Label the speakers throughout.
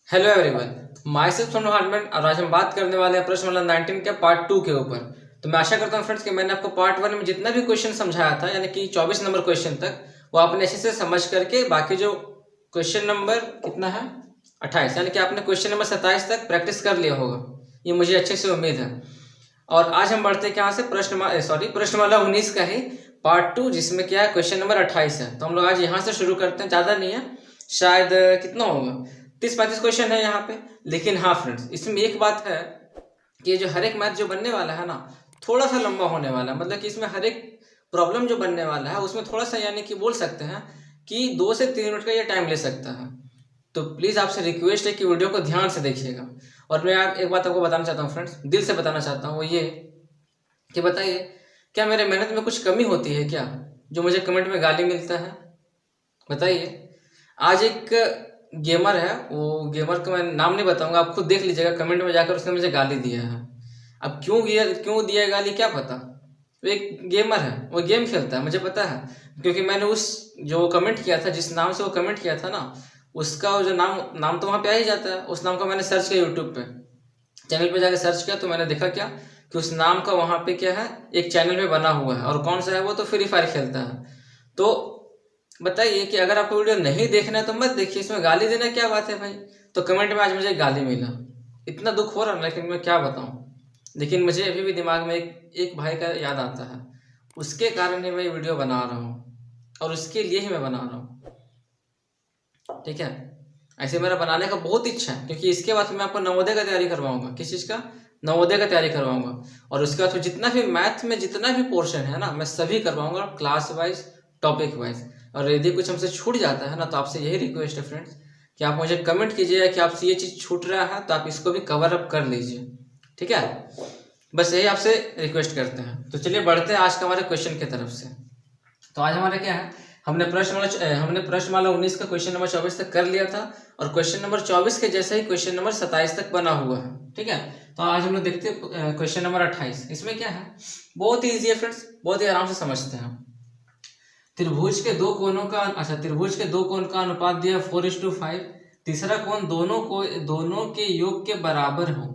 Speaker 1: Hello everyone, my self Sonu Hardman और आज हम बात करने वाले हैं प्रश्न वाला 19 के पार्ट 2 के ऊपर। तो मैं आशा करता हूँ फ्रेंड्स कि मैंने आपको पार्ट 1 में जितना भी क्वेश्चन समझाया था यानी कि 24 नंबर क्वेश्चन तक वो आपने अच्छे से समझ करके बाकी जो क्वेश्चन नंबर कितना है 28 यानी कि आपने क्वेश्चन नंबर 27 तक प्रैक्टिस कर लिया होगा, ये मुझे अच्छे से उम्मीद है। और आज हम बढ़ते हैं यहाँ से प्रश्नमाला 19 का ही पार्ट 2 जिसमें क्या है क्वेश्चन नंबर 28 है। तो हम लोग आज यहाँ से शुरू करते हैं, ज़्यादा नहीं है, शायद कितना होगा 30-35 क्वेश्चन है यहाँ पे। लेकिन हाँ फ्रेंड्स, इसमें एक बात है कि जो हर एक मैथ जो बनने वाला है ना थोड़ा सा लंबा होने वाला है, मतलब कि इसमें हर एक प्रॉब्लम जो बनने वाला है उसमें थोड़ा सा यानी कि बोल सकते हैं कि 2 से 3 मिनट का ये टाइम ले सकता है। तो प्लीज़ आपसे रिक्वेस्ट है कि वीडियो को ध्यान से देखिएगा। और मैं एक बात आपको बताना चाहता हूँ फ्रेंड्स, दिल से बताना चाहता हूँ, वो ये कि बताइए क्या मेरे मेहनत में कुछ कमी होती है क्या जो मुझे कमेंट में गाली मिलता है? बताइए। आज एक गेमर है, वो गेमर का मैं नाम नहीं बताऊंगा, आप खुद देख लीजिएगा कमेंट में जाकर, उसने मुझे गाली दिया है। अब क्यों दिया है गाली क्या पता। वो एक गेमर है, वो गेम खेलता है, मुझे पता है, क्योंकि मैंने उस जो कमेंट किया था, जिस नाम से वो कमेंट किया था ना, उसका वो जो नाम तो वहाँ पे आ ही जाता है। उस नाम का मैंने सर्च किया यूट्यूब पे, चैनल पे जाकर सर्च किया तो मैंने देखा क्या कि उस नाम का वहाँ पे क्या है एक चैनल पे बना हुआ है, और कौन सा है वो, तो फ्री फायर खेलता है। तो बताइए कि अगर आपको वीडियो नहीं देखना है तो मत देखिए, इसमें गाली देना क्या बात है भाई। तो कमेंट में आज मुझे गाली मिला, इतना दुख हो रहा है, लेकिन मैं क्या बताऊं। लेकिन मुझे अभी भी दिमाग में एक भाई का याद आता है, उसके कारण ही मैं ये वीडियो बना रहा हूँ और उसके लिए ही मैं बना रहा हूँ, ठीक है। ऐसे मेरा बनाने का बहुत इच्छा है, क्योंकि इसके बाद मैं आपको नवोदय का तैयारी करवाऊंगा। किस चीज़ का? नवोदय का तैयारी करवाऊंगा। और उसके बाद जितना भी मैथ में जितना भी पोर्शन है ना, मैं सभी करवाऊंगा, क्लास वाइज, टॉपिक वाइज। और यदि कुछ हमसे छूट जाता है ना, तो आपसे यही रिक्वेस्ट है फ्रेंड्स कि आप मुझे कमेंट कीजिए कि आपसे ये चीज़ छूट रहा है तो आप इसको भी कवर अप कर लीजिए, ठीक है। बस यही आपसे रिक्वेस्ट करते हैं। तो चलिए बढ़ते हैं आज का हमारे क्वेश्चन की तरफ से। तो आज हमारा क्या है, हमने प्रश्नमाला 19 का क्वेश्चन नंबर 24 तक कर लिया था, और क्वेश्चन नंबर 24 के जैसे ही क्वेश्चन नंबर 27 तक बना हुआ है, ठीक है। तो आज हम लोग देखते हैं क्वेश्चन नंबर 28। इसमें क्या है, बहुत ही ईजी है फ्रेंड्स, बहुत ही आराम से समझते हैं। त्रिभुज के दो कोण का अनुपात दिया 4:5। तीसरा कोण दोनों के योग के बराबर हो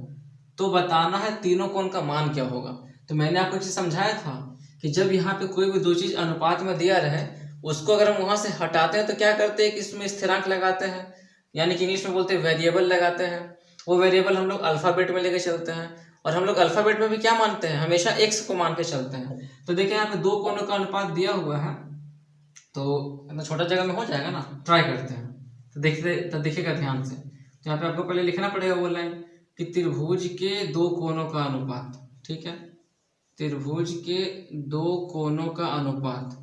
Speaker 1: तो बताना है तीनों कोण का मान क्या होगा। तो मैंने आपको चीज समझाया था कि जब यहाँ पे कोई भी दो चीज अनुपात में दिया रहे, उसको अगर हम वहां से हटाते हैं तो क्या करते हैं कि इसमें स्थिरांक लगाते हैं, यानी कि इंग्लिश में बोलते हैं वेरिएबल लगाते हैं। वो वेरिएबल हम लोग अल्फाबेट में लेके चलते हैं, और हम लोग अल्फाबेट में भी क्या मानते हैं, हमेशा एक्स को मान के चलते हैं। तो देखिए यहाँ पे दो कोणों का अनुपात दिया हुआ है, तो इतना छोटा जगह में हो जाएगा ना, ट्राई करते हैं। तो देखिएगा ध्यान से। तो यहाँ पे आपको पहले लिखना पड़ेगा वो लाइन कि त्रिभुज के दो कोणों का अनुपात, ठीक है। त्रिभुज के दो कोणों का अनुपात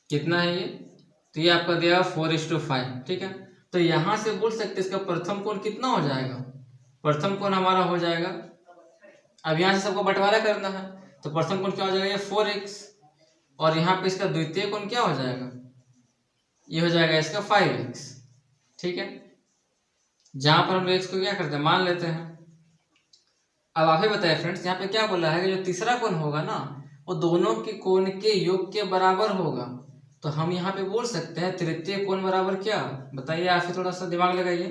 Speaker 1: कितना है ये, तो ये आपका दिया 4:5, ठीक है। तो यहाँ से बोल सकते इसका प्रथम कोण कितना हो जाएगा, प्रथम कोण हमारा हो जाएगा, अब यहाँ से सबको बंटवारा करना है, तो प्रथम कोण क्या हो जाएगा, ये 4x। और यहाँ पे इसका द्वितीय कोण क्या हो जाएगा, ये हो जाएगा इसका 5x, ठीक है। जहां पर हम लोग x को क्या करते हैं, मान लेते हैं। अब आप ही बताइए फ्रेंड्स, यहाँ पे क्या बोला है कि जो तीसरा कोण होगा ना वो दोनों के कोण के योग के बराबर होगा। तो हम यहाँ पे बोल सकते हैं तृतीय कोण बराबर क्या, बताइए आप ही थोड़ा सा दिमाग लगाइए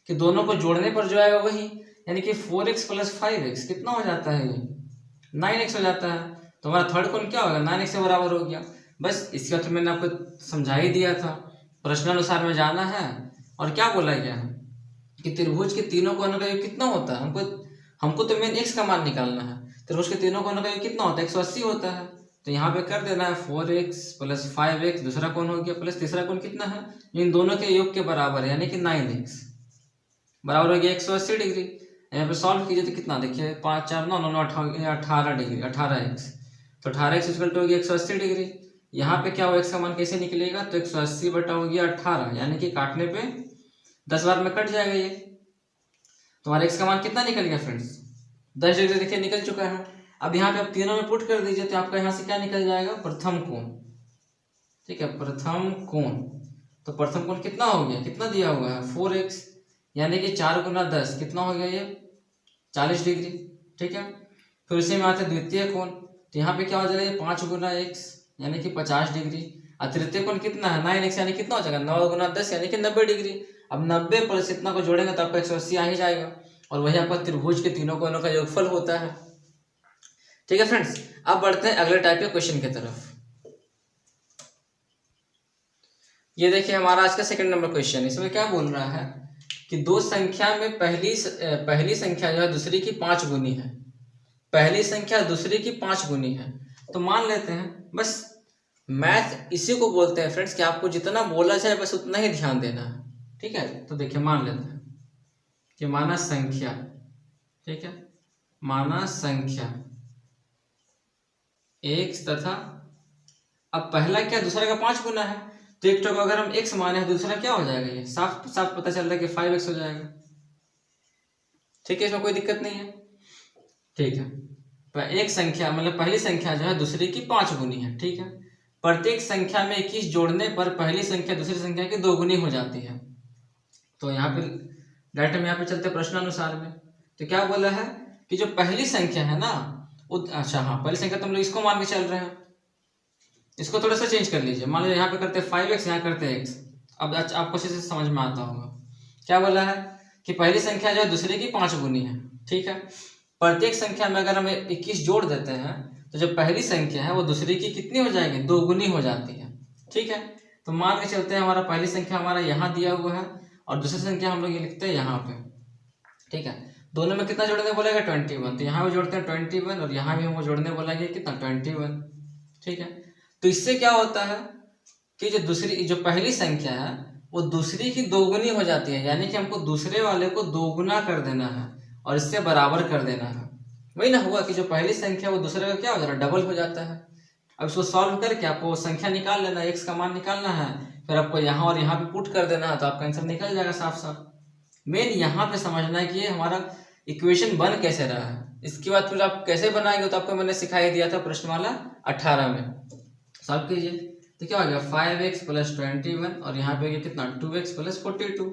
Speaker 1: कि दोनों को जोड़ने पर जो आएगा वही, यानी कि 4x + 5x कितना हो जाता है, ये 9x हो जाता है। तो हमारा थर्ड कोण क्या होगा, 9x के बराबर हो गया। बस इसके बाद तो मैंने आपको समझा ही दिया था, प्रश्नानुसार में जाना है। और क्या बोला गया है कि त्रिभुज के तीनों कोणों का योग कितना होता है, हमको तो मेन x का मान निकालना है। त्रिभुज के तीनों कोणों का योग कितना होता है, 180 होता है। तो यहाँ पे कर देना है 4x + 5x, दूसरा कोण हो गया, प्लस तीसरा कोण कितना है, इन दोनों के योग के बराबर है, यानी कि 9x बराबर हो गया 180 डिग्री। यहाँ पे सॉल्व कीजिए तो कितना, देखिए 5 4 9 9 18 डिग्री, 18x। तो 18x इक्वल हो गया 180 डिग्री। यहाँ पे क्या हो, x का मान कैसे निकलेगा, तो 180 बटा हो गया 18, यानी कि काटने पे 10 बार में कट जाएगा ये। तुम्हारा x का मान कितना निकल गया फ्रेंड्स, 10 डिग्री, देखिए निकल चुका है। अब यहाँ पे आप तीनों में पुट कर दीजिए तो आपका यहाँ से क्या निकल जाएगा, प्रथम कोण, ठीक है, प्रथम कोण। तो प्रथम कोण कितना हो गया, कितना दिया हुआ है 4x, यानी कि 4 × 10 कितना हो गया ये 40 डिग्री, ठीक है। फिर उसी में आते द्वितीय कोण, तो यहाँ पे क्या हो जाएगा, ये 5 × x यानी कि 50 डिग्री। और तृतीय कोण कितना है 9x, यानी कितना हो जाएगा 9 गुना 10 यानी कि 90 डिग्री। अब 90 प्लस इतना को जोड़ेंगे तो आपका 180 आ ही जाएगा, और वही आपका त्रिभुज के तीनों कोनों का योगफल होता है। ठीक है फ्रेंड्स, अब बढ़ते हैं अगले टाइप के क्वेश्चन की तरफ। ये देखिए हमारा आज का सेकंड नंबर क्वेश्चन, इसमें क्या बोल रहा है कि दो संख्या में पहली संख्या जो है दूसरी की 5 गुनी है। पहली संख्या दूसरी की 5 गुनी है, तो मान लेते हैं, बस मैथ इसी को बोलते हैं फ्रेंड्स कि आपको जितना बोला जाए बस उतना ही ध्यान देना है। ठीक है, तो देखिए मान लेते हैं कि माना संख्या, ठीक है, माना संख्या x तथा, अब पहला क्या दूसरा का 5 गुना है, तो एक को अगर हम x माने हैं दूसरा क्या हो जाएगा, ये साफ साफ पता चल रहा है कि 5x हो जाएगा। ठीक है, इसमें कोई दिक्कत नहीं है। ठीक है, एक संख्या मतलब पहली संख्या जो है दूसरी की 5 गुनी है। ठीक है, प्रत्येक संख्या में 21 जोड़ने पर पहली संख्या दूसरी संख्या की 2 गुनी हो जाती है। तो यहाँ पे डायरेक्ट हम यहाँ पे चलते प्रश्नानुसार में, तो क्या बोला है कि जो पहली संख्या है ना, अच्छा हाँ, पहली संख्या तो हम लोग इसको मान के चल रहे हैं, इसको थोड़ा सा चेंज कर लीजिए। मान लो यहाँ पे करते 5x, यहाँ करते x। अब आपको अच्छे से समझ में आता होगा। क्या बोला है कि पहली संख्या जो है दूसरे की 5 गुनी है। ठीक है, प्रत्येक संख्या में अगर हम 21 जोड़ देते हैं तो जो पहली संख्या है वो दूसरी की कितनी हो जाएगी, 2 गुनी हो जाती है। ठीक है, तो मान के चलते हैं हमारा पहली संख्या हमारा यहाँ दिया हुआ है और दूसरी संख्या हम लोग ये लिखते हैं यहाँ पे। ठीक है, दोनों में कितना जोड़ने बोलेगा 21, तो यहाँ भी जोड़ते हैं 21 और यहाँ भी हमको जोड़ने बोलेंगे कितना 21। ठीक है, तो इससे क्या होता है कि जो पहली संख्या है वो दूसरी की 2 गुनी हो जाती है, यानी कि हमको दूसरे वाले को 2 गुना कर देना है और इससे बराबर कर देना है। वही ना हुआ कि जो पहली संख्या वो दूसरे का क्या हो जा रहा है, डबल हो जाता है। अब इसको सॉल्व करके आपको संख्या निकाल लेना है, x का मान निकालना है, फिर आपको यहाँ और यहाँ पे पुट कर देना है, तो आपका आंसर निकल जाएगा साफ साफ। मेन यहाँ पे समझना है कि ये हमारा इक्वेशन बन कैसे रहा है। इसके बाद फिर आप कैसे बनाएंगे तो आपको मैंने सिखाई दिया था प्रश्नमाला 18 में। सॉल्व कीजिए तो क्या हो गया 5x + 21 और यहाँ पे कितना 2x + 42।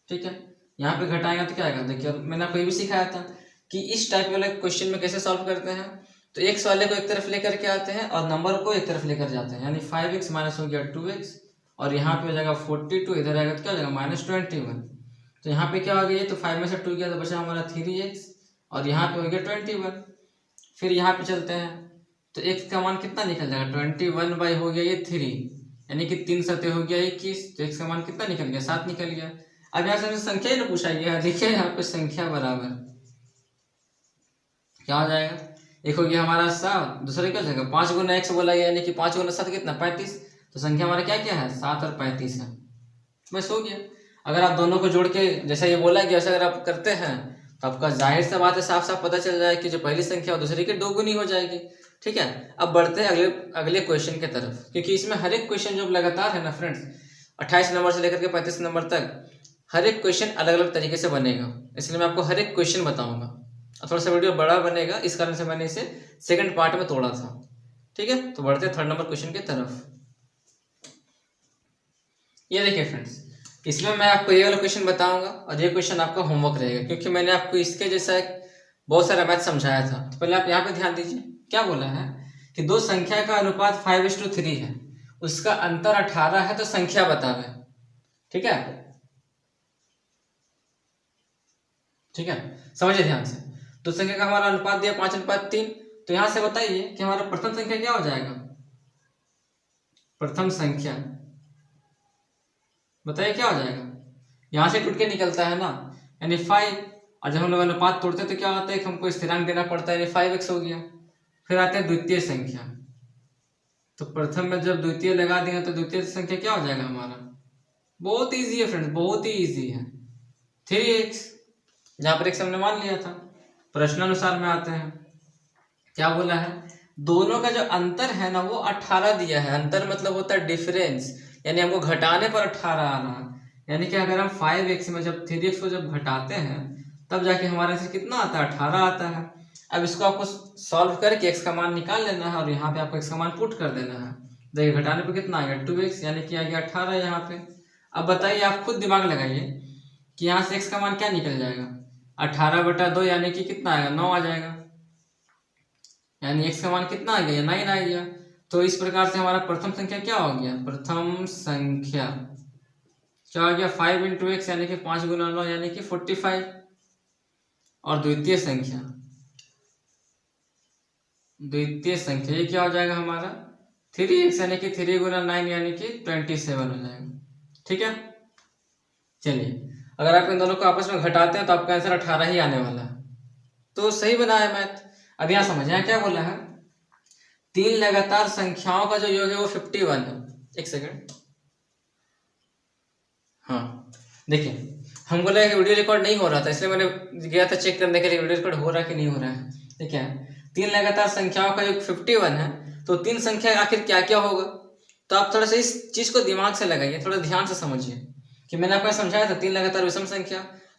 Speaker 1: ठीक है, यहाँ पे घटाएंगे तो क्या आएगा, देखिए मैंने आपको ये भी सिखाया था कि इस टाइप वाले क्वेश्चन में कैसे सॉल्व करते हैं। तो x वाले को एक तरफ लेकर के आते हैं और नंबर को एक तरफ लेकर जाते हैं, यानी 5x माइनस हो गया 2x और यहाँ पे हो जाएगा 42, इधर आएगा तो क्या हो जाएगा -21। तो यहाँ पे क्या हो गया, तो 5 में से 2 गया तो बचा हमारा 3x और यहाँ पे हो गया 21। फिर यहाँ पे चलते हैं तो x का मान कितना निकल जाएगा 21 हो गया ये 3, यानी कि 3 सतह हो गया 21, तो x का मान कितना निकल गया 7 निकल गया। अब यहाँ से संख्या ही ना पूछा गया, देखिए यहाँ पे संख्या बराबर क्या हो जाएगा, एक हो गया हमारा 7, दूसरे क्या हो जाएगा 5 गुना x बोला गया, यानी कि 5 गुना 7 कितना 35। तो संख्या हमारा क्या क्या है 7 और 35 है, बस हो गया। अगर आप दोनों को जोड़ के जैसा ये बोला गया वैसे अगर आप करते हैं तो आपका जाहिर सा बात है साफ साफ पता चल जाए कि जो पहली संख्या है दूसरी की 2 गुनी हो जाएगी। ठीक है, अब बढ़ते हैं अगले क्वेश्चन की तरफ, क्योंकि इसमें हर एक क्वेश्चन जो लगातार है ना फ्रेंड्स 28 नंबर से लेकर के 35 नंबर तक हर एक क्वेश्चन अलग अलग तरीके से बनेगा, इसलिए मैं आपको हर एक क्वेश्चन बताऊंगा और थोड़ा सा वीडियो बड़ा बनेगा, इस कारण से मैंने इसे सेकंड पार्ट में तोड़ा था। ठीक है, तो बढ़ते हैं थर्ड नंबर क्वेश्चन की तरफ। ये देखिए फ्रेंड्स, इसमें मैं आपको ये वाला क्वेश्चन बताऊंगा और ये क्वेश्चन आपका होमवर्क रहेगा, क्योंकि मैंने आपको इसके जैसा बहुत सारा मैथ समझाया था। तो पहले आप यहाँ पे ध्यान दीजिए, क्या बोला है कि दो संख्या का अनुपात 5:3 है, उसका अंतर 18 है, तो संख्या बतावे। ठीक है, ठीक है, समझिए ध्यान से। तो संख्या का हमारा अनुपात दिया 5:3, तो यहां से बताइए कि हमारा प्रथम संख्या क्या हो जाएगा, प्रथम संख्या बताइए क्या हो जाएगा, यहां से टूट के निकलता है ना, यानी 5, और जब हम लोग अनुपात तोड़ते हैं तो क्या होता है कि हमको स्थिरांक देना पड़ता है, यानी 5x हो गया। फिर आते हैं द्वितीय संख्या, तो प्रथम में जब द्वितीय लगा देंगे तो द्वितीय संख्या क्या हो जाएगा हमारा, बहुत ईजी है फ्रेंड्स, बहुत ही ईजी है 3x, जहां पर x हमने मान लिया था। प्रश्नानुसार में आते हैं, क्या बोला है, दोनों का जो अंतर है ना वो 18 दिया है। अंतर मतलब होता है डिफरेंस, यानी हमको घटाने पर 18 आ रहा है, यानी कि अगर हम 5x में जब 3x को जब घटाते हैं तब जाके हमारे आंसर कितना आता है 18 आता है। अब इसको आपको सॉल्व करके x का मान निकाल लेना है और यहाँ पे आपको x का मान पुट कर देना है। देखिए घटाने पे कितना आ गया 2x, यानी कि आ गया 18 यहाँ पे। अब बताइए, आप खुद दिमाग लगाइए कि यहाँ से x का मान क्या निकल जाएगा, 18/2 यानी कि कितना आएगा 9 आ जाएगा, यानी x का मान कितना आ गया 9 आ गया। तो इस प्रकार से हमारा प्रथम संख्या क्या हो गया, प्रथम संख्या क्या हो गया 5 इंटू एक्स यानी कि 5 गुना 9 यानी कि 45। और द्वितीय संख्या ये क्या हो जाएगा हमारा 3x यानी कि 3 गुना 9 यानी कि 27 हो जाएगा। ठीक है, चलिए अगर आप इन दोनों को आपस में घटाते हैं तो आपका आंसर 18 ही आने वाला है। तो सही बना है मैथ। अब यहाँ समझ यहाँ क्या बोला है, 3 लगातार संख्याओं का जो योग है वो 51 है। एक सेकंड, हाँ देखिए हम बोले कि वीडियो रिकॉर्ड नहीं हो रहा था इसलिए मैंने गया था चेक करने के लिए वीडियो रिकॉर्ड हो रहा है कि नहीं हो रहा है। देखिए 3 लगातार संख्याओं का योग 51 है, तो 3 संख्या आखिर क्या क्या होगा। तो आप थोड़ा सा इस चीज को दिमाग से लगाइए, थोड़ा ध्यान से समझिए कि मैंने आपको समझाया था 3 लगातार विषम संख्या,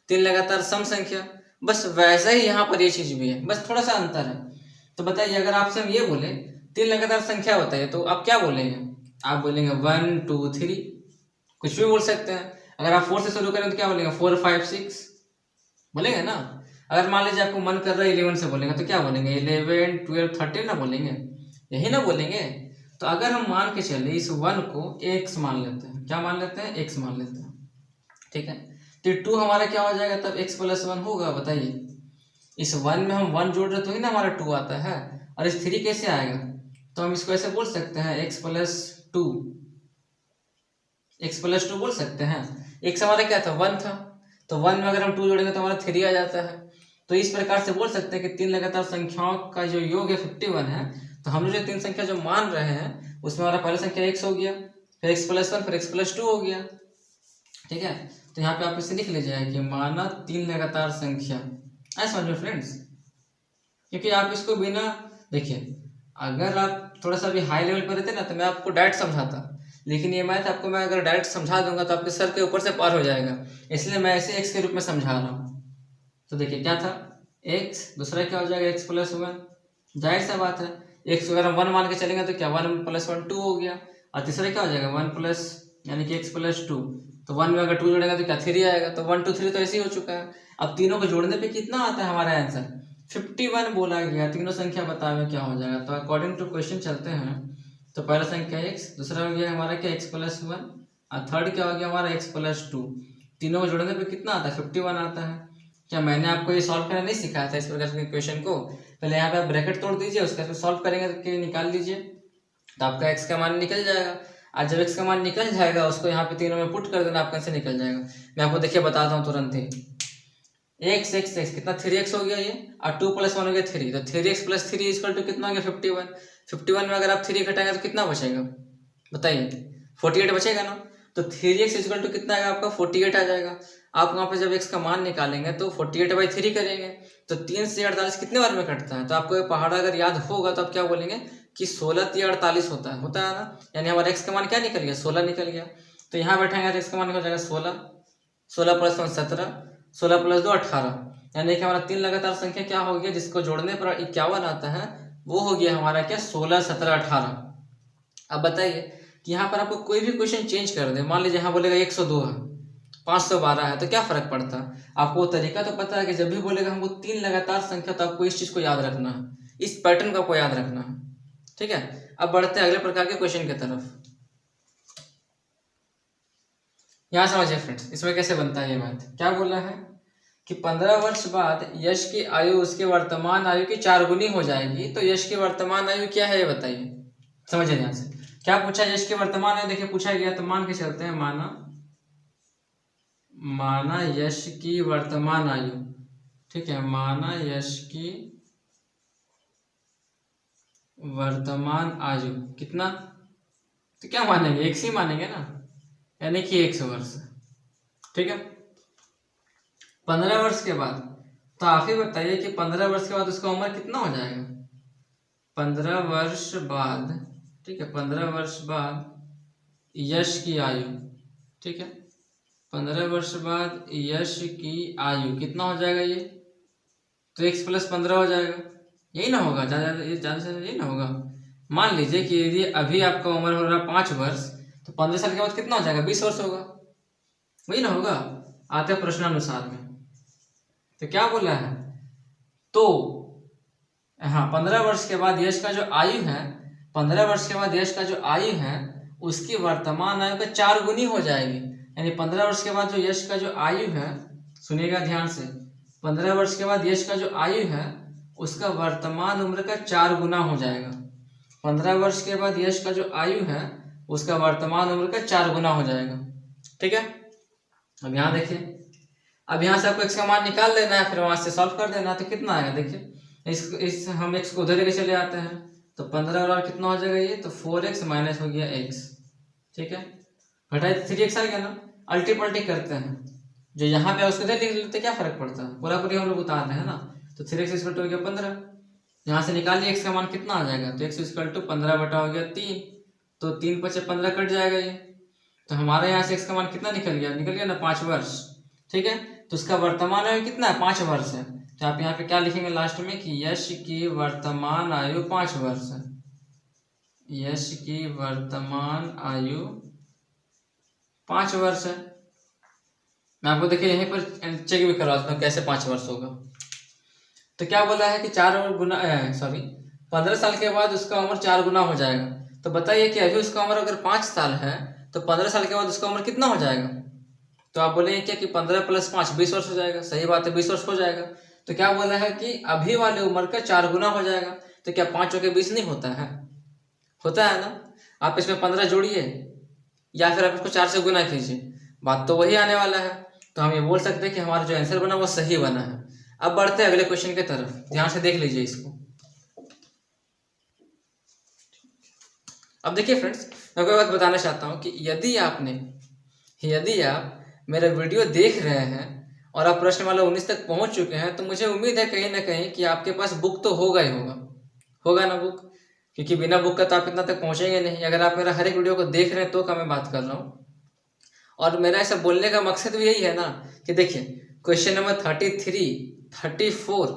Speaker 1: 3 लगातार सम संख्या, बस वैसा ही यहाँ पर ये चीज भी है, बस थोड़ा सा अंतर है। तो बताइए अगर आपसे हम ये बोले 3 लगातार संख्या बताइए तो आप क्या बोलेंगे, आप बोलेंगे 1 2 3, कुछ भी बोल सकते हैं। अगर आप 4 से शुरू करें तो क्या बोलेंगे 4 5 6 बोलेंगे ना। अगर मान लीजिए आपको मन कर रहा है 11 से बोलेंगे तो क्या बोलेंगे 11 12 13 ना बोलेंगे, यही ना बोलेंगे। तो अगर हम मान के चले इस 1 को x मान लेते हैं, क्या मान लेते हैं x मान लेते हैं, ठीक है। तो 2 हमारा क्या हो जाएगा तब x प्लस 1 होगा। बताइए इस 1 में हम 1 जोड़ रहे तो ही ना हमारा 2 आता है, और इस 3 कैसे आएगा, तो हम इसको ऐसे बोल सकते हैं x प्लस 2 बोल सकते हैं। x हमारा क्या था 1 था, तो 1 में अगर हम 2 जोड़ेंगे तो हमारा 3 आ जाता है। तो इस प्रकार से बोल सकते हैं कि 3 लगातार संख्याओं का जो योग है 51 है। तो हम जो 3 संख्या जो मान रहे हैं उसमें हमारा पहला संख्या x हो गया, फिर x प्लस 1, फिर x प्लस 2 हो गया। ठीक है, तो यहाँ पे आप इसे लिख लीजिए कि माना 3 लगातार संख्या, ऐसा समझ में फ्रेंड्स। क्योंकि आप इसको बिना देखिए अगर आप थोड़ा सा भी हाई लेवल पर रहते ना तो मैं आपको डायरेक्ट समझाता, लेकिन ये मैथ आपको मैं अगर डायरेक्ट समझा दूंगा तो आपके सर के ऊपर से पार हो जाएगा, इसलिए मैं ऐसे x के रूप में समझा रहा हूँ। तो देखिए क्या था x, दूसरा क्या हो जाएगा x प्लस 1, जाहिर सा बात है x अगर हम 1 मान के चलेंगे तो क्या 1 प्लस 1 2 हो गया, और तीसरा क्या हो जाएगा 1 प्लस यानी कि x प्लस 2, तो 1 में अगर 2 जोड़ेगा तो क्या 3 आएगा, तो 1 2 3 तो ऐसे ही हो चुका है। अब तीनों को जोड़ने पे कितना आता है हमारा आंसर 51 बोला गया, तीनों संख्या बताए क्या हो जाएगा। तो अकॉर्डिंग टू क्वेश्चन चलते हैं, तो पहला संख्या x, दूसरा हो गया हमारा क्या x प्लस 1, और थर्ड क्या हो गया हमारा x प्लस 2, तीनों को जोड़ने पे कितना आता है 51 आता है। क्या मैंने आपको ये सॉल्व करना नहीं सिखाया था इस प्रकार के क्वेश्चन को, पहले यहाँ पे आप ब्रैकेट तोड़ दीजिए, उसका फिर सॉल्व करेंगे तो निकाल लीजिए, तो आपका x का मान निकल जाएगा। आज जब x का मान निकल जाएगा उसको यहाँ पे तीनों में पुट कर देना, आपका आंसर निकल जाएगा। मैं आपको देखिए बताता हूँ तुरंत ही, x कितना 3x हो गया ये, और 2 प्लस 1 हो गया 3, तो 3x प्लस 3 इक्वल टू कितना हो गया 51। 51 में अगर आप 3 घटाएंगे तो कितना बचेगा बताइए 48 बचेगा ना। तो 3x इक्वल टू कितना आएगा आपका 48 आ जाएगा। आप वहाँ पे जब x का मान निकालेंगे तो 48/3 करेंगे, तो 3 से 48 कितने बार में कटता है, तो आपको ये पहाड़ा अगर याद होगा तो आप क्या बोलेंगे कि 16 3 48 होता है ना, यानी हमारा x का मान क्या निकल गया 16 निकल गया। तो यहाँ बैठेंगे तो x का मान निकल जाएगा 16, 16 प्लस 1 17, 16 प्लस 2 18, यानी कि हमारा 3 लगातार संख्या क्या हो गया जिसको जोड़ने पर 51 आता है, वो हो गया हमारा क्या 16 17 18। अब बताइए कि यहाँ पर आपको कोई भी क्वेश्चन चेंज कर दे, मान लीजिए यहाँ बोलेगा 102 है 512 है, तो क्या फर्क पड़ता है आपको, तरीका तो पता है कि जब भी बोलेगा हमको 3 लगातार संख्या तो आपको इस चीज को याद रखना है, इस पैटर्न को आपको याद रखना है। ठीक है, अब बढ़ते हैं अगले प्रकार के क्वेश्चन की तरफ। यहाँ समझिए फ्रेंड्स इसमें कैसे बनता है ये मैथ। क्या बोला है कि 15 वर्ष बाद यश की आयु उसके वर्तमान आयु की 4 गुनी हो जाएगी, तो यश की वर्तमान आयु क्या है ये बताइए। समझिए ध्यान से क्या पूछा, यश की वर्तमान आयु देखिए पूछा गया, तो मान के चलते हैं माना यश की वर्तमान आयु, ठीक है, माना यश की वर्तमान आयु कितना, तो क्या मानेंगे x ही मानेंगे ना, यानी कि 100 वर्ष। ठीक है, 15 वर्ष के बाद, तो आप ही बताइए कि 15 वर्ष के बाद उसका उम्र कितना हो जाएगा 15 वर्ष बाद। ठीक है, 15 वर्ष बाद यश की आयु, ठीक है, 15 वर्ष बाद यश की आयु कितना हो जाएगा ये, तो x प्लस 15 हो जाएगा, यही ना होगा, ज़्यादा से यही ना होगा। मान लीजिए कि यदि अभी आपका उम्र हो रहा है 5 वर्ष, तो 15 साल के बाद कितना हो जाएगा 20 वर्ष होगा, वही ना होगा। आते हैं प्रश्नानुसार में, तो क्या बोला है, तो हाँ 15 वर्ष के बाद यश का जो आयु है 15 वर्ष के बाद यश का जो आयु है उसकी वर्तमान आयु का 4 गुनी हो जाएगी। यानी 15 वर्ष के बाद जो यश का जो आयु है, सुनिएगा ध्यान से, 15 वर्ष के बाद यश का जो आयु है उसका वर्तमान उम्र का 4 गुना हो जाएगा। 15 वर्ष के बाद यश का जो आयु है उसका वर्तमान उम्र का 4 गुना हो जाएगा। ठीक है, अब यहाँ देखिए, अब यहाँ से आपको x का मान निकाल लेना है, फिर वहां से सॉल्व कर देना। तो कितना आएगा देखिए, हम x को उधर लेके चले आते हैं तो 15 और कितना हो जाएगा ये, तो 4x माइनस हो गया x। ठीक है, घटाए 3x आ गया ना। अल्टी पल्टी करते हैं, जो यहाँ पे उसको उधर लिख लेते, क्या फर्क पड़ता है, पूरा पूरी हम लोग उतार रहे हैं ना। तो 3x इक्वल टू हो गया 15, यहाँ से निकालिए x का मान कितना आ जाएगा, तो x इक्वल टू 15 बटा हो गया 3, तो 3 × 5 = 15 कट जाएगा ये। तो हमारे यहाँ से x का मान कितना निकल गया ना, 5 वर्ष। ठीक है, तो उसका वर्तमान आयु कितना है, 5 वर्ष है। तो आप यहाँ पे क्या लिखेंगे लास्ट में कि यश की वर्तमान आयु 5 वर्ष है। यश की वर्तमान आयु 5 वर्ष है। मैं आपको देखिए यहीं पर चेक भी करवा देता हूँ कैसे 5 वर्ष होगा। तो क्या बोला है कि 15 साल के बाद उसका उम्र 4 गुना हो जाएगा। तो बताइए कि अभी उसका उम्र अगर 5 साल है तो 15 साल के बाद उसका उम्र कितना हो जाएगा। तो आप बोलेंगे क्या कि 15 + 5 20 वर्ष हो जाएगा। सही बात है, 20 वर्ष हो जाएगा। तो क्या बोला है कि अभी वाले उम्र का 4 गुना हो जाएगा। तो क्या 5 × 20 नहीं होता है, होता है ना। आप इसमें 15 जोड़िए या फिर आप इसको 4 से गुना कीजिए, बात तो वही आने वाला है। तो हम ये बोल सकते हैं कि हमारा जो आंसर बना वो सही बना है। अब बढ़ते हैं अगले क्वेश्चन की तरफ, ध्यान से देख लीजिए इसको। अब देखिए फ्रेंड्स, मैं कोई बात बताना चाहता हूँ कि यदि आप मेरा वीडियो देख रहे हैं और आप प्रश्न वाला 19 तक पहुंच चुके हैं, तो मुझे उम्मीद है कहीं ना कहीं कि आपके पास बुक तो होगा ही होगा ना बुक, क्योंकि बिना बुक का तो आप इतना तक पहुंचेंगे नहीं। अगर आप मेरा हर एक वीडियो को देख रहे हैं तो मैं बात कर रहा हूँ। और मेरा ऐसा बोलने का मकसद भी यही है ना कि देखिए, क्वेश्चन नंबर 33, 34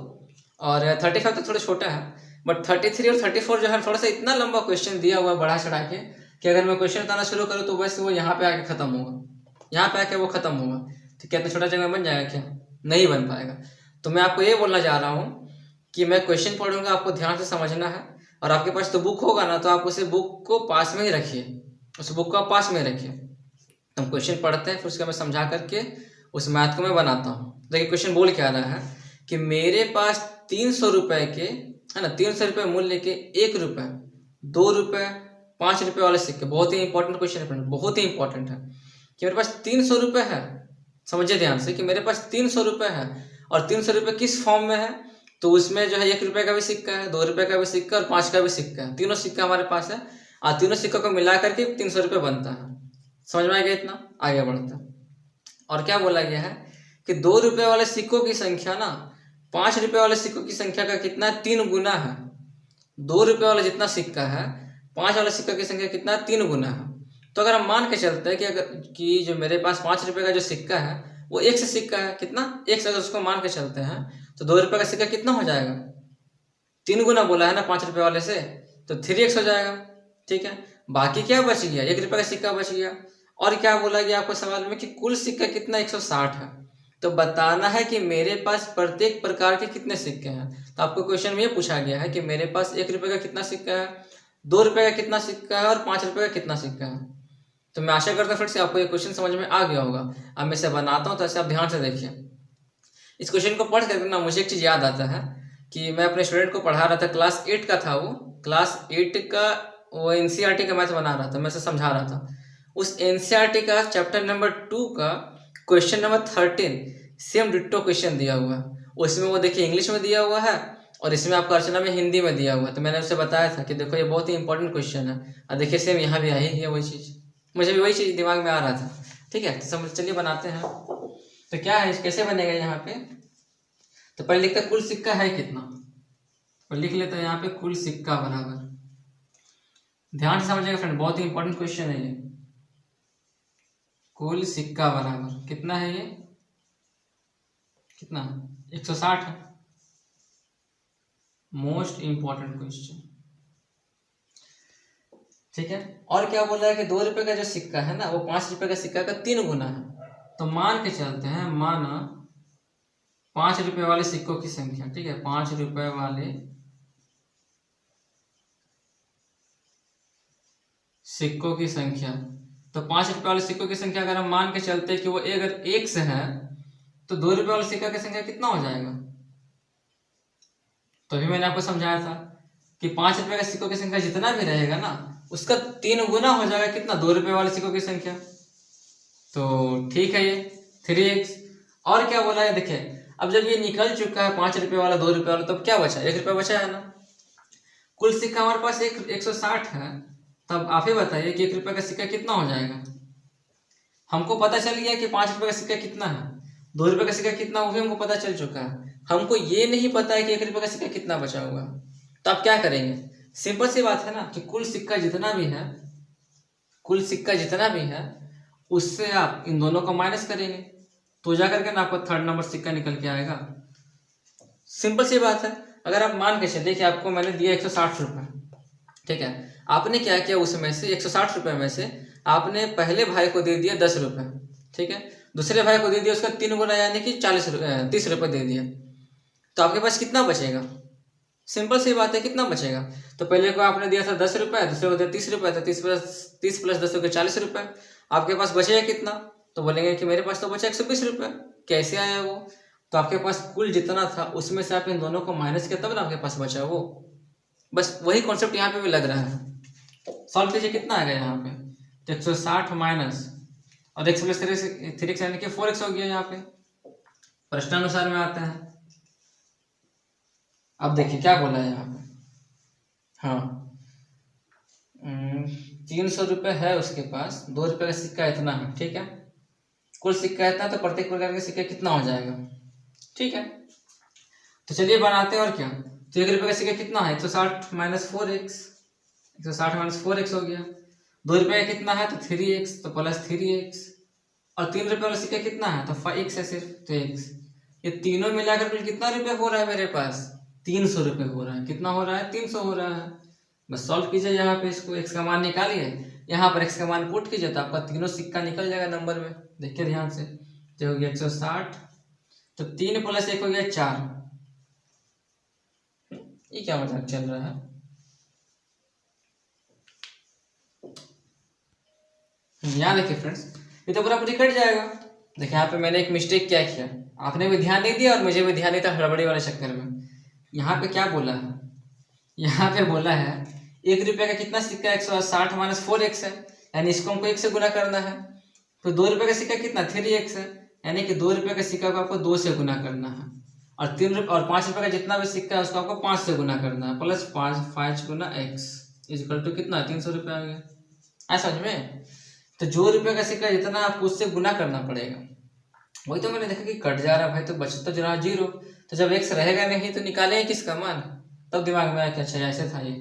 Speaker 1: और 35 तो थोड़ा छोटा है, बट 33 और 34 जो है थोड़ा सा इतना लंबा क्वेश्चन दिया हुआ है बढ़ा चढ़ा के, कि अगर मैं क्वेश्चन बताना शुरू करूँ तो बस वो यहाँ पे आके खत्म होगा, यहाँ पे आके वो खत्म होगा। तो क्या इतना छोटा जगह बन जाएगा, क्या नहीं बन पाएगा। तो मैं आपको ये बोलना चाह रहा हूँ कि मैं क्वेश्चन पढ़ूंगा, आपको ध्यान से समझना है। और आपके पास तो बुक होगा ना, तो आप उसे बुक को पास में ही रखिए, उस बुक को आप पास में रखिए। हम क्वेश्चन पढ़ते हैं, फिर उसका मैं समझा करके उस मैथ को मैं बनाता हूँ। देखिए क्वेश्चन बोल क्या रहा है कि मेरे पास 300 रुपए के, है ना, 300 रुपये मूल्य के 1 रुपये, 2 रुपये, 5 रुपये वाले सिक्के। बहुत ही इंपॉर्टेंट क्वेश्चन है फ्रेंड, बहुत ही इंपॉर्टेंट है कि मेरे पास 300 रुपये है। समझिए ध्यान से कि मेरे पास 300 रुपये है, और 300 रुपये किस फॉर्म में है, तो उसमें जो है 1 रुपये का भी सिक्का है, 2 रुपये का भी सिक्का और 5 का भी सिक्का है। तीनों सिक्का हमारे पास है, और तीनों सिक्कों को मिला करके 300 रुपये बनता है। समझ में आ गया इतना, आगे बढ़ता है। और क्या बोला गया है कि 2 रुपये वाले सिक्कों की संख्या ना 5 रुपये वाले सिक्कों की संख्या का कितना 3 गुना है। 2 रुपये वाला जितना सिक्का है 5 वाले सिक्का की संख्या कितना 3 गुना है। तो अगर हम मान के चलते हैं कि जो मेरे पास 5 रुपये का जो सिक्का है वो 1 से सिक्का है, कितना 1 से, अगर उसको मान के चलते हैं तो 2 रुपये का सिक्का कितना हो जाएगा, 3 गुना बोला है ना 5 रुपये वाले से, तो 3x हो जाएगा। ठीक है, बाकी क्या बच गया, 1 रुपये का सिक्का बच गया। और क्या बोला गया आपको सवाल में कि कुल सिक्का कितना 160 है। तो बताना है कि मेरे पास प्रत्येक प्रकार के कितने सिक्के हैं। तो आपको क्वेश्चन में ये पूछा गया है कि मेरे पास 1 रुपये का कितना सिक्का है, 2 रुपये का कितना सिक्का है और 5 रुपये का कितना सिक्का है। तो मैं आशा करता हूँ फिर से आपको ये क्वेश्चन समझ में आ गया होगा। अब मैं इसे बनाता हूँ, तो ऐसे आप ध्यान से देखिए। इस क्वेश्चन को पढ़ कर ना मुझे एक चीज़ याद आता है कि मैं अपने स्टूडेंट को पढ़ा रहा था, क्लास 8 का था वो, क्लास 8 का वो NCERT का मैथ बना रहा था, मैं उसे समझा रहा था। उस NCERT का चैप्टर नंबर 2 का question number 13 same ditto question दिया हुआ है। उसमें वो देखिए इंग्लिश में दिया हुआ है और इसमें आपको अर्चना में हिंदी में दिया हुआ है। तो मैंने उसे बताया था कि देखो ये बहुत ही इंपॉर्टेंट क्वेश्चन है, और देखिए सेम यहाँ भी आई है वही चीज़, मुझे भी वही चीज़ दिमाग में आ रहा था। ठीक है, तो समझ चलिए बनाते हैं। तो क्या है, कैसे बनेगा यहाँ पे, तो पहले लिखते कुल सिक्का है कितना, और लिख लेते हैं यहाँ पे कुल सिक्का बराबर, ध्यान से समझिएगा फ्रेंड, बहुत ही इंपॉर्टेंट क्वेश्चन है ये। कुल सिक्का बराबर कितना है, ये कितना 160 है। Most important question. ठीक है, और क्या बोल रहा है कि 2 रुपये का जो सिक्का है ना वो 5 रुपये का सिक्का का 3 गुना है। तो मान के चलते हैं, माना 5 रुपये वाले सिक्कों की संख्या, ठीक है, 5 रुपये वाले सिक्कों की संख्या। तो 5 रुपए वाले सिक्कों की संख्या अगर हम मान के चलते हैं कि वो अगर 1 से है तो 2 रुपए वाले सिक्का की संख्या कितना हो जाएगा। तो अभी मैंने आपको समझाया था कि 5 रुपए का सिक्कों की संख्या जितना भी रहेगा ना उसका 3 गुना हो जाएगा कितना, 2 रुपए वाले सिक्कों की संख्या। तो ठीक है, ये 3x। और क्या बोला है देखिए, अब जब ये निकल चुका है 5 रुपए वाला 2 रुपए वाला, तब क्या बचा, 1 रुपया बचा है ना। कुल सिक्का हमारे पास 160 है, तब आप ही बताइए कि 1 रुपए का सिक्का कितना हो जाएगा। हमको पता चल गया कि 5 रुपए का सिक्का कितना है, 2 रुपए का सिक्का कितना वो भी हमको पता चल चुका है। हमको ये नहीं पता है कि 1 रुपए का सिक्का कितना बचा हुआ। तो आप क्या करेंगे, सिंपल सी बात है ना कि कुल सिक्का जितना भी है, कुल सिक्का जितना भी है उससे आप इन दोनों को माइनस करेंगे तो जा करके ना आपको 3rd नंबर सिक्का निकल के आएगा। सिंपल सी बात है। अगर आप मान के चलिए कि आपको मैंने दिया 160 रुपये, ठीक है, आपने क्या किया उसमें से 160 रुपये में से आपने पहले भाई को दे दिया 10 रुपये, ठीक है, दूसरे भाई को दे दिया उसका 3 गुना यानी कि 30 रुपये दे दिया। तो आपके पास कितना बचेगा, सिंपल सी बात है, कितना बचेगा। तो पहले को आपने दिया था 10 रुपये, दूसरे को दिया 30 रुपये, तो 30 प्लस 10 हो गया 40 रुपये। आपके पास बचेगा कितना, तो बोलेंगे कि मेरे पास तो बचा 120 रुपये। कैसे आया वो, तो आपके पास कुल जितना था उसमें से आप इन दोनों को माइनस किया तब ना आपके पास बचा वो। बस वही कॉन्सेप्ट यहाँ पे भी लग रहा है। सॉल्व कीजिए, कितना आ गया यहाँ पे, तो 160 माइनस और x प्लस 3x यानी कि 4x हो गया यहाँ पे, प्रश्नानुसार में आता है। अब देखिए क्या बोला है यहाँ पे, हाँ 300 रुपये है उसके पास, 2 रुपये का सिक्का इतना है, ठीक है, कुल सिक्का इतना, तो प्रत्येक प्रकार के सिक्का कितना हो जाएगा, ठीक है। तो चलिए बनाते हैं और क्या। तो 1 रुपये का सिक्का कितना है, 160 माइनस 4x, 160 माइनस 4x हो गया। 2 रुपये का कितना है, तो 3x, तो प्लस 3x। और 3 रुपये वाला सिक्का कितना है, तो 5x है सिर्फ, तो x। ये तीनों मिलाकर कुल कितना रुपये हो रहा है मेरे पास, 300 रुपये हो रहा है। कितना हो रहा है, 300 हो रहा है। बस सॉल्व कीजिए यहाँ पे, इसको x का मान निकालिए, यहाँ पर x का मान पुट कीजिए तो आपका तीनों सिक्का निकल जाएगा नंबर में। देखिए ध्यान से, तो हो गया 160, तो 3 प्लस 1 हो गया 4। ये क्या मतलब चल रहा है, यहाँ देखिए फ्रेंड्स, ये तो पूरा पूरी कट जाएगा। देखिए यहाँ पे मैंने एक मिस्टेक क्या किया, आपने भी ध्यान नहीं दिया और मुझे भी ध्यान नहीं था हड़बड़ी वाले चक्कर में। यहाँ पे क्या बोला है, यहाँ पे बोला है 1 रुपये का कितना सिक्का 160 माइनस 4x है, यानी इसको हमको 1 से गुना करना है। तो 2 रुपये का सिक्का कितना 3x है, यानी कि 2 रुपये का सिक्का को आपको 2 से गुना करना है। और 3 रुपये और 5 रुपये का जितना भी सिक्का है उसको आपको 5 से गुना करना है, प्लस 5 गुना x इक्वल टू कितना 300 रुपये आ गया। आया समझ में। तो जो रुपये का सिक्का जितना आपको उससे गुना करना पड़ेगा। वही तो मैंने देखा कि कट जा रहा भाई, तो बचत तो जरा 0। तो जब x रहेगा नहीं तो निकालें किसका मान, तब दिमाग में आया कि अच्छा ऐसे था ये।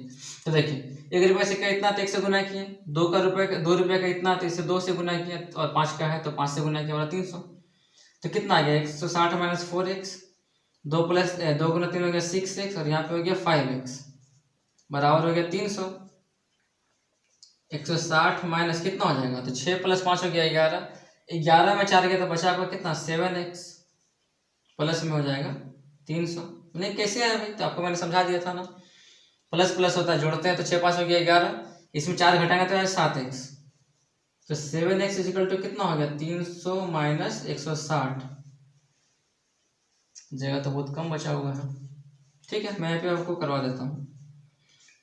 Speaker 1: तो देखिए 1 रुपये सिक्का इतना तो 1 से गुना किए, 2 रुपये का इतना तो इसे 2 से गुना किया, और 5 का है तो 5 से गुना किया वाला 300। तो कितना आ गया 160 माइनस 4x, 2 प्लस 2 गुना 3 हो गया 6x, और यहाँ पे हो गया 5x बराबर हो गया 300। 160 माइनस कितना हो जाएगा, तो 6 प्लस 5 हो गया 11, 11 में 4 गया तो बचा आपका कितना 7x, प्लस में हो जाएगा 300। नहीं कैसे आया भाई, तो आपको मैंने समझा दिया था ना, प्लस प्लस होता है जोड़ते हैं तो 6 5 हो गया 11, इसमें 4 घटाएंगे तो 7x, तो 7x इक्वल टू कितना हो गया 300 माइनस 160। जगह तो बहुत कम बचा हुआ है, ठीक है, मैं यहाँ पे आपको करवा देता हूँ।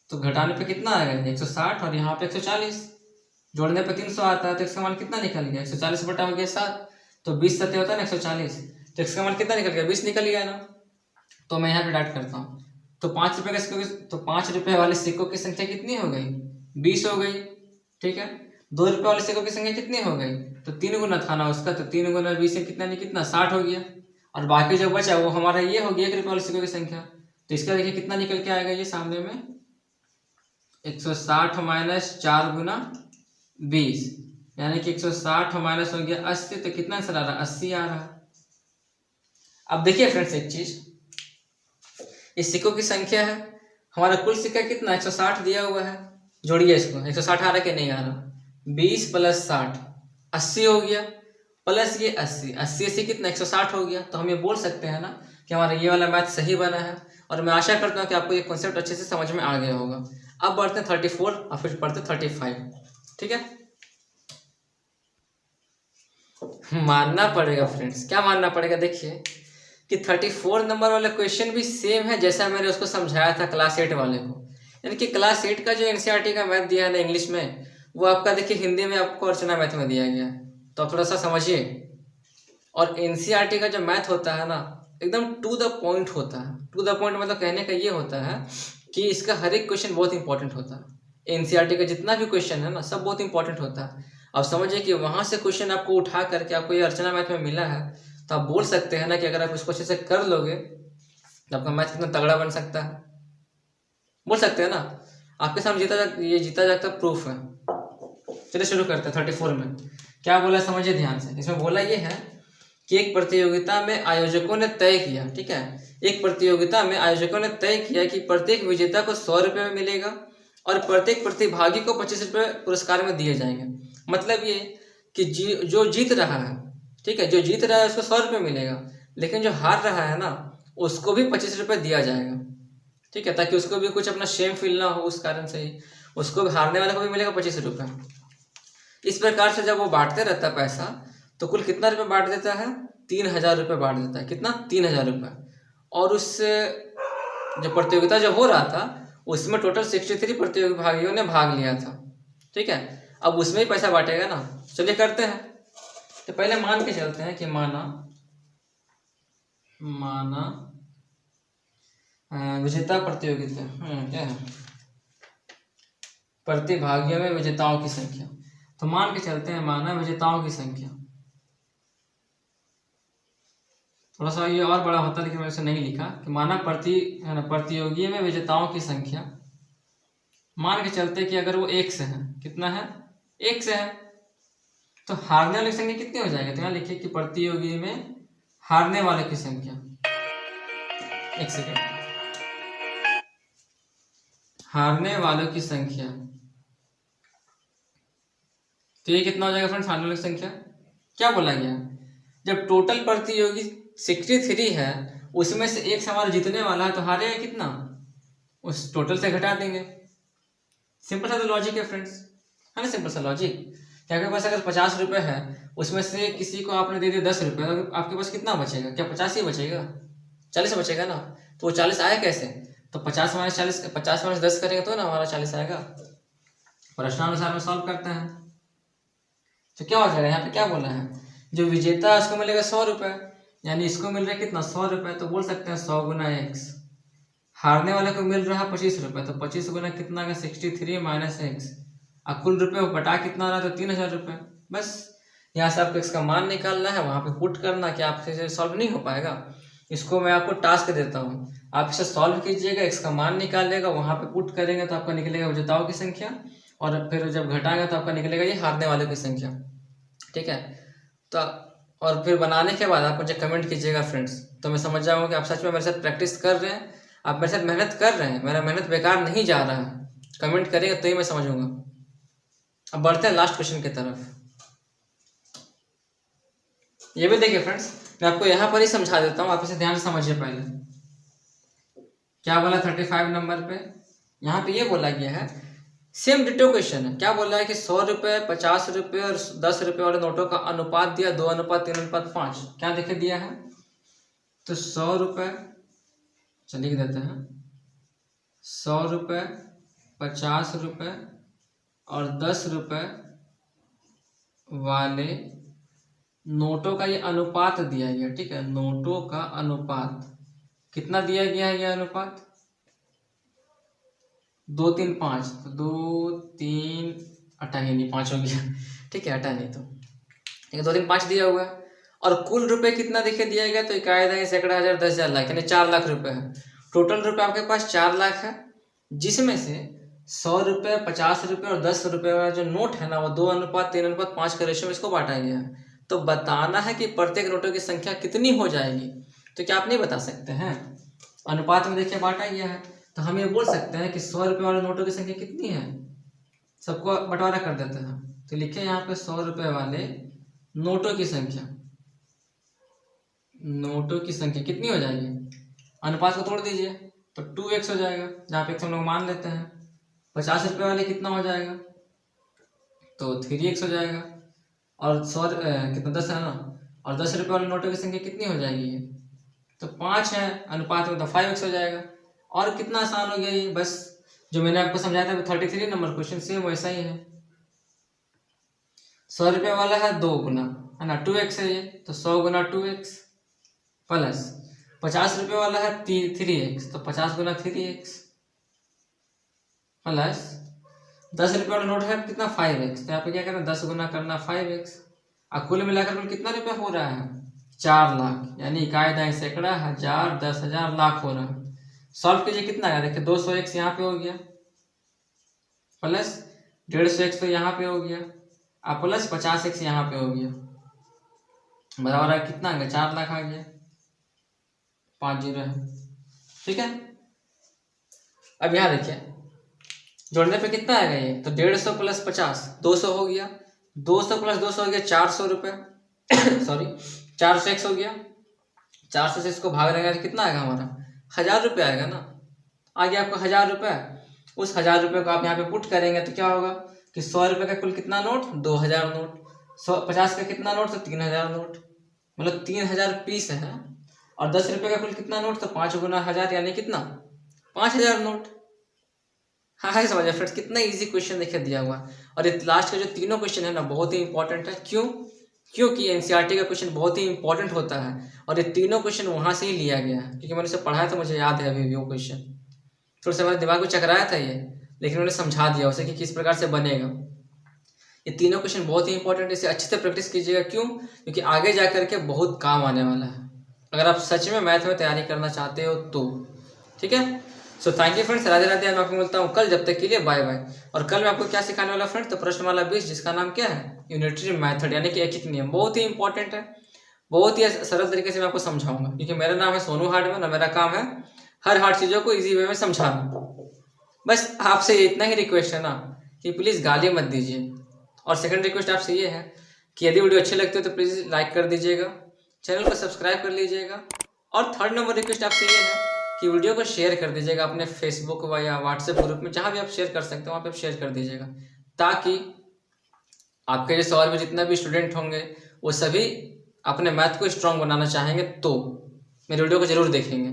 Speaker 1: तो घटाने पे कितना आएगा 160 और यहाँ पे 140, जोड़ने पे 300 आता है, तो इसका मान कितना निकल गया 140 बटा हो गया 7, तो 20 सत्य होता है ना 140, तो इसका मान कितना निकल गया 20 निकल गया ना। तो मैं यहाँ पे डाट करता हूँ, तो 5 रुपये का तो 5 रुपये वाले सिक्कों की संख्या कितनी हो गई 20 हो गई, ठीक है। 2 रुपये वाले सिक्कों की संख्या कितनी हो गई, तो 3 गुना था ना उसका, तो 3 गुना 20 से कितना नहीं कितना 60 हो गया, और बाकी जो बचा वो हमारा ये हो गया 1 रुपये वाले सिक्कों की संख्या। तो इसका देखिए कितना निकल के आएगा, ये सामने में 160 माइनस 4 गुना 20, यानी कि 160 माइनस हो गया 80, तो कितना आंसर आ रहा है 80 आ रहा है। अब देखिए फ्रेंड्स एक चीज, इस सिक्कों की संख्या है, हमारा कुल सिक्का कितना 160 दिया हुआ है, जोड़िए इसको 160 आ रहा कि नहीं आ रहा, 20 प्लस 60 80 हो गया, प्लस ये 80 80 कितना 160 हो गया। तो हम ये बोल सकते हैं ना कि हमारा ये वाला मैथ सही बना है, और मैं आशा करता हूँ कि आपको ये कॉन्सेप्ट अच्छे से समझ में आ गया होगा। अब बढ़ते हैं 34 और फिर पढ़ते 35। ठीक है, मानना पड़ेगा फ्रेंड्स। क्या मानना पड़ेगा? देखिए कि 34 नंबर वाला क्वेश्चन भी सेम है जैसा मैंने उसको समझाया था क्लास 8 वाले को। यानी कि क्लास 8 का जो एनसीईआरटी का मैथ दिया है ना इंग्लिश में, वो आपका देखिए हिंदी में आपको अर्चना मैथ में दिया गया है, तो आप थोड़ा सा समझिए। और एनसीईआरटी का जो मैथ होता है ना, एकदम टू द पॉइंट होता है। टू द पॉइंट मतलब कहने का ये होता है कि इसका हर एक क्वेश्चन बहुत इंपॉर्टेंट होता है। एनसीईआरटी का जितना भी क्वेश्चन है ना, सब बहुत इंपॉर्टेंट होता है। अब समझिए कि वहां से क्वेश्चन आपको उठा करके आपको ये अर्चना मैथ में मिला है, तो आप बोल सकते हैं ना कि अगर आप इसको अच्छे से कर लोगे तो आपका मैथ कितना तगड़ा बन सकता है। बोल सकते हैं ना। आपके सामने ये जीता जागता प्रूफ है। चलिए शुरू करते हैं। 34 में क्या बोला समझिए ध्यान से। इसमें बोला ये है कि एक प्रतियोगिता में आयोजकों ने तय किया, ठीक है, एक प्रतियोगिता में आयोजकों ने तय किया कि प्रत्येक विजेता को 100 रुपये में मिलेगा और प्रत्येक प्रतिभागी को 25 रुपये पुरस्कार में दिए जाएंगे। मतलब ये कि जो जीत रहा है, ठीक है, जो जीत रहा है उसको 100 रुपये मिलेगा, लेकिन जो हार रहा है ना उसको भी 25 रुपये दिया जाएगा, ठीक है, ताकि उसको भी कुछ अपना शेम फील ना हो। उस कारण से ही उसको भी, हारने वाले को भी मिलेगा 25 रुपये। इस प्रकार से जब वो बांटते रहता है पैसा, तो कुल कितना रुपये बांट देता है? 3000 रुपये बांट देता है। कितना? 3000 रुपये। और उस जो प्रतियोगिता जो हो रहा था उसमें टोटल 63 प्रतिभागियों ने भाग लिया था, ठीक है। अब उसमें ही पैसा बांटेगा ना। चलिए करते हैं। तो पहले मान के चलते हैं कि माना विजेता प्रतियोगिता क्या है, प्रतिभागियों में विजेताओं की संख्या। तो मान के चलते हैं माना विजेताओं की संख्या, थोड़ा सा ये और बड़ा होता लेकिन मैंने इसे नहीं लिखा कि माना प्रतियोगी में विजेताओं की संख्या। मान के चलते कि अगर वो 1 से है, कितना है? 1 से है, तो हारने वाले की संख्या कितनी हो जाएगी? तो यहाँ लिखिए कि प्रतियोगी में हारने वाले की संख्या। एक सेकेंड, हारने वालों की संख्या, तो ये कितना हो जाएगा फ्रेंड्स? हारने वालों की संख्या। क्या बोला गया? जब टोटल प्रतियोगी 63 है, उसमें से 1 से हमारा जीतने वाला है, तो हारेगा कितना? उस टोटल से घटा देंगे। सिंपल सा तो लॉजिक है फ्रेंड्स, है ना, सिंपल सा लॉजिक। क्या आपके पास अगर 50 रुपये है, उसमें से किसी को आपने दे दिया 10 रुपये, तो आपके पास कितना बचेगा? क्या 50 ही बचेगा? 40 बचेगा ना। तो वो 40 आया कैसे? तो 50 - 40, 50 - 10 करेंगे तो ना हमारा 40 आएगा। प्रश्नानुसार में सॉल्व करते हैं तो क्या हो जाएगा? यहाँ पे क्या बोला है? जो विजेता है उसको मिलेगा 100 रुपये, यानी इसको मिल रहा है कितना? 100 रुपये। तो बोल सकते हैं 100 गुना x। हारने वाले को मिल रहा है 25 रुपये, तो 25 गुना कितना का? 63 - x। और कुल रुपये बटा कितना आ रहा है? तो 3000 रुपये। बस यहाँ से आपको इसका मान निकालना है, वहाँ पे पुट करना। कि आपसे सॉल्व नहीं हो पाएगा। इसको मैं आपको टास्क देता हूँ, आप इसे सॉल्व कीजिएगा, इसका मान निकालिएगा, वहाँ पे पुट करेंगे तो आपका निकलेगा विजेताओं की संख्या, और फिर जब घटाएंगे तो आपका निकलेगा ये हारने वालों की संख्या, ठीक है। तो और फिर बनाने के बाद आप मुझे कमेंट कीजिएगा फ्रेंड्स, तो मैं समझ जाऊँगा कि आप सच में मेरे साथ प्रैक्टिस कर रहे हैं, आप मेरे साथ मेहनत कर रहे हैं, मेरा मेहनत बेकार नहीं जा रहा है। कमेंट करिएगा तो ही मैं समझूंगा। अब बढ़ते हैं लास्ट क्वेश्चन की तरफ। ये भी देखिए फ्रेंड्स, मैं आपको यहाँ पर ही समझा देता हूँ, आप इसे ध्यान से समझिए। पहले क्या बोला 35 नंबर पे? यहाँ पे ये बोला गया है, सेम डिटो क्वेश्चन है। क्या बोला है कि 100 रुपये, 50 रुपये और 10 रुपये वाले नोटों का अनुपात दिया 2:3:5। क्या देखे दिया है? तो 100 रुपये, चलिए लिख देते हैं, 100 रुपये, 50 रुपये और 10 रुपये वाले नोटों का ये अनुपात दिया गया, ठीक है। नोटों का अनुपात कितना दिया गया है? ये अनुपात 2:3:5। तो 2:3 हटा ही नहीं, 5 हो गया, ठीक है, हटा नहीं तो ठीक है, 2:3:5 दिया हुआ है। और कुल रुपए कितना देखे दिया गया? तो इकाई, दहाई, सैकड़ा, हजार, 10,000, लाख, यानी 4 लाख रुपए है। टोटल रुपए आपके पास 4 लाख है, जिसमें से 100 रुपये, 50 रुपये और 10 रुपये वाला जो नोट है ना, वो 2:3:5 के रेशियो में इसको बांटा गया है। तो बताना है कि प्रत्येक नोटों की संख्या कितनी हो जाएगी। तो क्या आप नहीं बता सकते हैं? अनुपात में देखिए बांटा गया है, तो हम ये बोल सकते हैं कि 100 रुपये वाले नोटों की संख्या कितनी है? सबको बंटवारा कर देते हैं। तो लिखे यहाँ पे 100 रुपये वाले नोटों की संख्या। नोटों की संख्या कितनी हो जाएगी? अनुपात को तोड़ दीजिए तो 2x हो जाएगा, जहाँ पे x हम लोग मान लेते हैं। 50 रुपये वाले कितना हो जाएगा? तो 3x हो जाएगा। और 100 कितना 10 है ना, और 10 रुपये वाले नोटों की संख्या कितनी हो जाएगी ये, तो 5 है, अनुपात में तो 5x हो जाएगा। और कितना आसान हो गया ये, बस जो मैंने आपको समझाया था 33 नंबर क्वेश्चन सेम वैसा ही है। 100 रुपये वाला है 2 गुना, है ना, 2x है ये, तो 100 गुना 2x प्लस 50 रुपये वाला है 3x, तो 50 गुना 3x प्लस 10 रुपये वाला नोट है कितना 5x, तो यहाँ पे क्या करना 10 गुना करना 5x, और कुल मिलाकर कुल कितना रुपया हो रहा है 4 लाख, यानी इकाई दाई सैकड़ा हजार 10,000 लाख हो रहा है। सॉल्व कीजिए कितना आया, देखिए 200x यहाँ पे हो गया प्लस 150x तो यहाँ पे हो गया, और प्लस 50x यहाँ पे हो गया, बराबर है कितना आ गया 4 लाख आ गया, 5 जीरो है। ठीक है, अब यहाँ देखिए जोड़ने पे कितना आएगा ये, तो 150 प्लस 50 200 हो गया, 200 प्लस 200 हो गया 400 रुपये सॉरी 400x हो गया, 400 से इसको भाग देंगे तो कितना आएगा हमारा 1000 रुपये आएगा ना, आ गया आपको 1000 रुपये। उस 1000 रुपये को आप यहाँ पे पुट करेंगे तो क्या होगा कि 100 रुपये का कुल कितना नोट 2000 नोट, 150 का कितना नोट तो 3000 नोट, मतलब 3000 पीस है। और 10 रुपये का कुल कितना नोट तो 5 गुना 1000 यानी कितना 5000 नोट। हाँ समझ फ्रेंड्स, कितना इजी क्वेश्चन देखिए दिया हुआ। और ये लास्ट का जो तीनों क्वेश्चन है ना बहुत ही इंपॉर्टेंट है, क्योंकि एनसीईआरटी का क्वेश्चन बहुत ही इंपॉर्टेंट होता है, और ये तीनों क्वेश्चन वहाँ से ही लिया गया है, क्योंकि मैंने इसे पढ़ाया तो मुझे याद है अभी भी वो क्वेश्चन, थोड़ा सा मेरे दिमाग में चकराया था ये, लेकिन उन्होंने समझा दिया उसे कि किस प्रकार से बनेगा। ये तीनों क्वेश्चन बहुत ही इंपॉर्टेंट है, इसे अच्छे से प्रैक्टिस कीजिएगा, क्योंकि आगे जा करके बहुत काम आने वाला है अगर आप सच में मैथ में तैयारी करना चाहते हो तो। ठीक है, so thank you friends, Radhe Radhe. मैं आपको मिलता हूँ कल, जब तक के लिए बाय बाय। और कल मैं आपको क्या सिखाने वाला फ्रेंड्स, तो प्रश्नमाला 20 जिसका नाम क्या है यूनिटरी मेथड, यानी कि एक नियम, बहुत ही इंपॉर्टेंट है, बहुत ही सरल तरीके से मैं आपको समझाऊंगा, क्योंकि मेरा नाम है सोनू हार्डमैन और मेरा काम है हर हार्ड चीज़ों को इजी वे में समझाना। बस आपसे इतना ही रिक्वेस्ट है ना कि प्लीज़ गाली मत दीजिए, और सेकंड रिक्वेस्ट आपसे ये है कि यदि वीडियो अच्छे लगते हो तो प्लीज़ लाइक कर दीजिएगा, चैनल को सब्सक्राइब कर लीजिएगा, और थर्ड नंबर रिक्वेस्ट आपसे ये है कि वीडियो को शेयर कर दीजिएगा अपने फेसबुक या व्हाट्सएप ग्रुप में, जहाँ भी आप शेयर कर सकते हो वहाँ पे आप शेयर कर दीजिएगा, ताकि आपके जैसे और भी जितना भी स्टूडेंट होंगे वो सभी अपने मैथ को स्ट्रांग बनाना चाहेंगे तो मेरे वीडियो को जरूर देखेंगे।